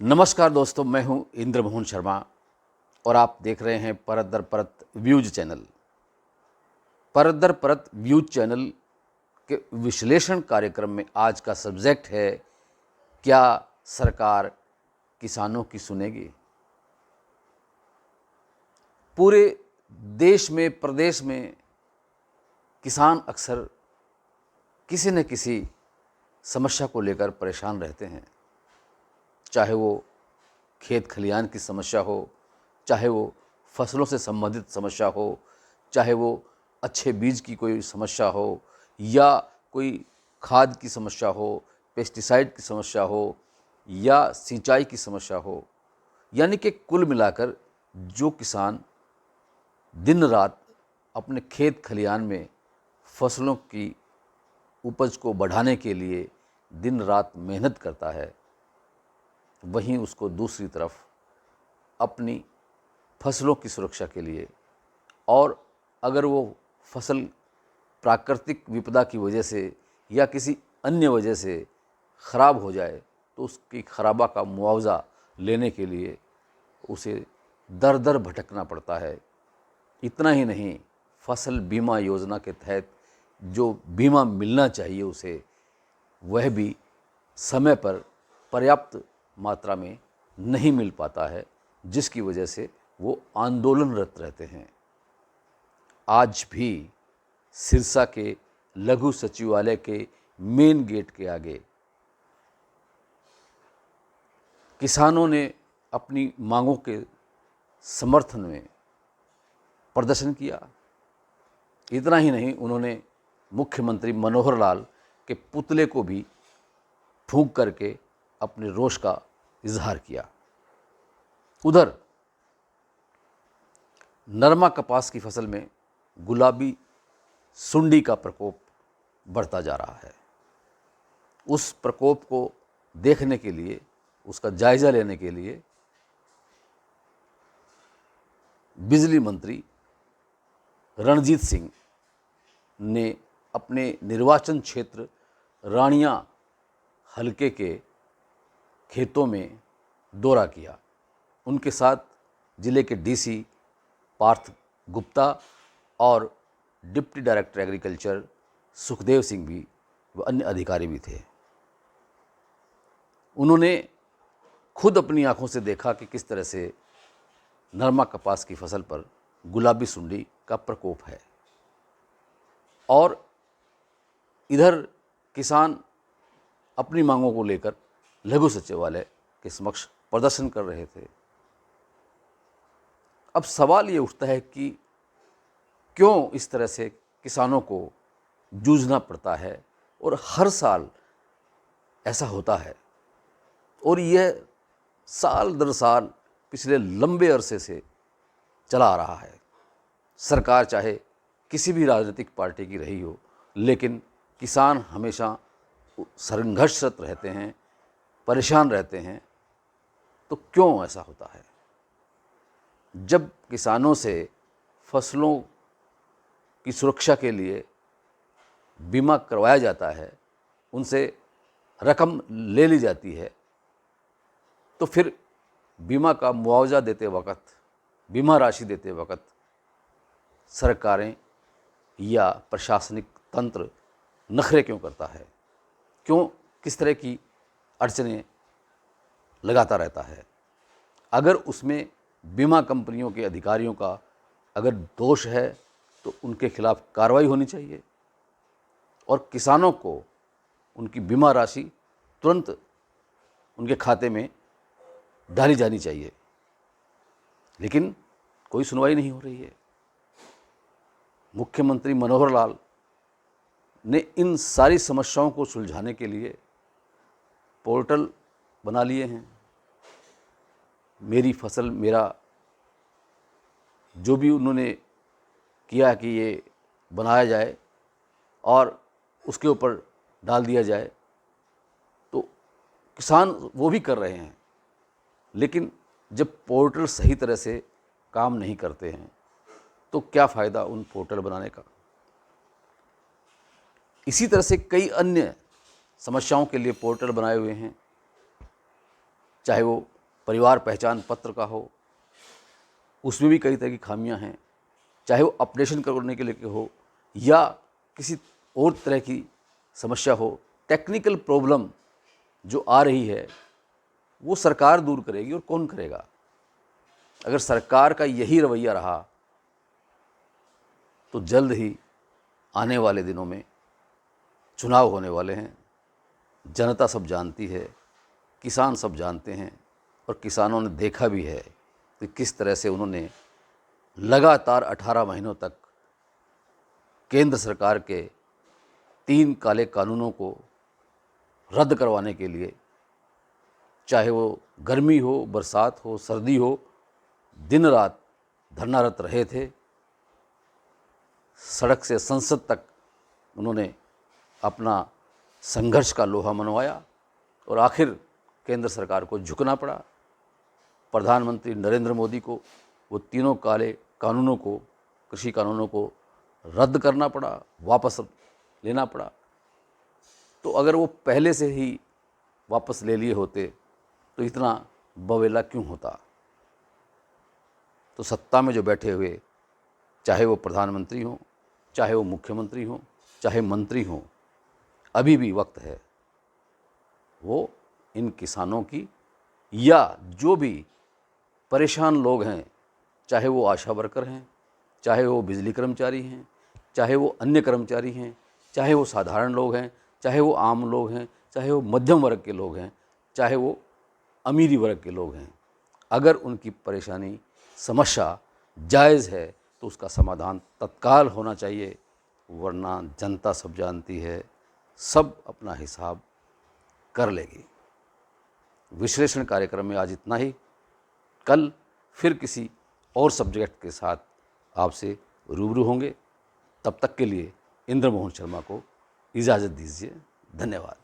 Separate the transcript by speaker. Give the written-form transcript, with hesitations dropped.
Speaker 1: नमस्कार दोस्तों, मैं हूं इंद्र मोहन शर्मा और आप देख रहे हैं परत दर परत व्यूज चैनल। परत दर परत व्यूज चैनल के विश्लेषण कार्यक्रम में आज का सब्जेक्ट है, क्या सरकार किसानों की सुनेगी। पूरे देश में, प्रदेश में किसान अक्सर किसी न किसी समस्या को लेकर परेशान रहते हैं। चाहे वो खेत खलिहान की समस्या हो, चाहे वो फसलों से संबंधित समस्या हो, चाहे वो अच्छे बीज की कोई समस्या हो, या कोई खाद की समस्या हो, पेस्टिसाइड की समस्या हो, या सिंचाई की समस्या हो। यानी कि कुल मिलाकर जो किसान दिन रात अपने खेत खलिहान में फसलों की उपज को बढ़ाने के लिए दिन रात मेहनत करता है, वहीं उसको दूसरी तरफ अपनी फसलों की सुरक्षा के लिए, और अगर वो फसल प्राकृतिक विपदा की वजह से या किसी अन्य वजह से ख़राब हो जाए तो उसकी खराबा का मुआवज़ा लेने के लिए उसे दर दर भटकना पड़ता है। इतना ही नहीं, फसल बीमा योजना के तहत जो बीमा मिलना चाहिए उसे, वह भी समय पर पर्याप्त मात्रा में नहीं मिल पाता है, जिसकी वजह से वो आंदोलनरत रहते हैं। आज भी सिरसा के लघु सचिवालय के मेन गेट के आगे किसानों ने अपनी मांगों के समर्थन में प्रदर्शन किया। इतना ही नहीं, उन्होंने मुख्यमंत्री मनोहर लाल के पुतले को भी फूंक करके अपने रोष का इजहार किया। उधर नरमा कपास की फसल में गुलाबी सुंडी का प्रकोप बढ़ता जा रहा है। उस प्रकोप को देखने के लिए, उसका जायजा लेने के लिए बिजली मंत्री रणजीत सिंह ने अपने निर्वाचन क्षेत्र रानिया हलके के खेतों में दौरा किया। उनके साथ जिले के डीसी पार्थ गुप्ता और deputy director agriculture Sukhdev Singh भी व अन्य अधिकारी भी थे। उन्होंने खुद अपनी आंखों से देखा कि किस तरह से नरमा कपास की फसल पर गुलाबी सुंडी का प्रकोप है, और इधर किसान अपनी मांगों को लेकर लघु सचिवालय के समक्ष प्रदर्शन कर रहे थे। अब सवाल ये उठता है कि क्यों इस तरह से किसानों को जूझना पड़ता है, और हर साल ऐसा होता है, और यह साल दर साल पिछले लंबे अरसे से चला आ रहा है। सरकार चाहे किसी भी राजनीतिक पार्टी की रही हो, लेकिन किसान हमेशा संघर्षरत रहते हैं, परेशान रहते हैं। तो क्यों ऐसा होता है? जब किसानों से फसलों की सुरक्षा के लिए बीमा करवाया जाता है, उनसे रकम ले ली जाती है, तो फिर बीमा का मुआवजा देते वक्त, बीमा राशि देते वक्त सरकारें या प्रशासनिक तंत्र नखरे क्यों करता है? क्यों किस तरह की अड़चनें लगाता रहता है? अगर उसमें बीमा कंपनियों के अधिकारियों का अगर दोष है तो उनके खिलाफ कार्रवाई होनी चाहिए, और किसानों को उनकी बीमा राशि तुरंत उनके खाते में डाली जानी चाहिए। लेकिन कोई सुनवाई नहीं हो रही है। मुख्यमंत्री मनोहर लाल ने इन सारी समस्याओं को सुलझाने के लिए पोर्टल बना लिए हैं। मेरी फसल मेरा, जो भी उन्होंने किया कि ये बनाया जाए और उसके ऊपर डाल दिया जाए, तो किसान वो भी कर रहे हैं। लेकिन जब पोर्टल सही तरह से काम नहीं करते हैं तो क्या फ़ायदा उन पोर्टल बनाने का? इसी तरह से कई अन्य समस्याओं के लिए पोर्टल बनाए हुए हैं। चाहे वो परिवार पहचान पत्र का हो, उसमें भी कई तरह की खामियां हैं, चाहे वो अपडेशन करने के लिए हो या किसी और तरह की समस्या हो। टेक्निकल प्रॉब्लम जो आ रही है वो सरकार दूर करेगी, और कौन करेगा? अगर सरकार का यही रवैया रहा तो जल्द ही आने वाले दिनों में चुनाव होने वाले हैं। जनता सब जानती है, किसान सब जानते हैं, और किसानों ने देखा भी है कि किस तरह से उन्होंने लगातार 18 महीनों तक केंद्र सरकार के 3 काले कानूनों को रद्द करवाने के लिए, चाहे वो गर्मी हो, बरसात हो, सर्दी हो, दिन रात धरनारत रहे थे। सड़क से संसद तक उन्होंने अपना संघर्ष का लोहा मनवाया, और आखिर केंद्र सरकार को झुकना पड़ा। प्रधानमंत्री नरेंद्र मोदी को वो तीनों काले कानूनों को, कृषि कानूनों को रद्द करना पड़ा, वापस लेना पड़ा। तो अगर वो पहले से ही वापस ले लिए होते तो इतना बवेला क्यों होता? तो सत्ता में जो बैठे हुए, चाहे वो प्रधानमंत्री हों, चाहे वो मुख्यमंत्री हों, चाहे मंत्री हों, अभी भी वक्त है वो इन किसानों की, या जो भी परेशान लोग हैं, चाहे वो आशा वर्कर हैं, चाहे वो बिजली कर्मचारी हैं, चाहे वो अन्य कर्मचारी हैं, चाहे वो साधारण लोग हैं, चाहे वो आम लोग हैं, चाहे वो मध्यम वर्ग के लोग हैं, चाहे वो अमीरी वर्ग के लोग हैं, अगर उनकी परेशानी, समस्या जायज़ है तो उसका समाधान तत्काल होना चाहिए, वरना जनता सब जानती है, सब अपना हिसाब कर लेगी। विश्लेषण कार्यक्रम में आज इतना ही। कल फिर किसी और सब्जेक्ट के साथ आपसे रूबरू होंगे। तब तक के लिए इंद्रमोहन शर्मा को इजाज़त दीजिए। धन्यवाद।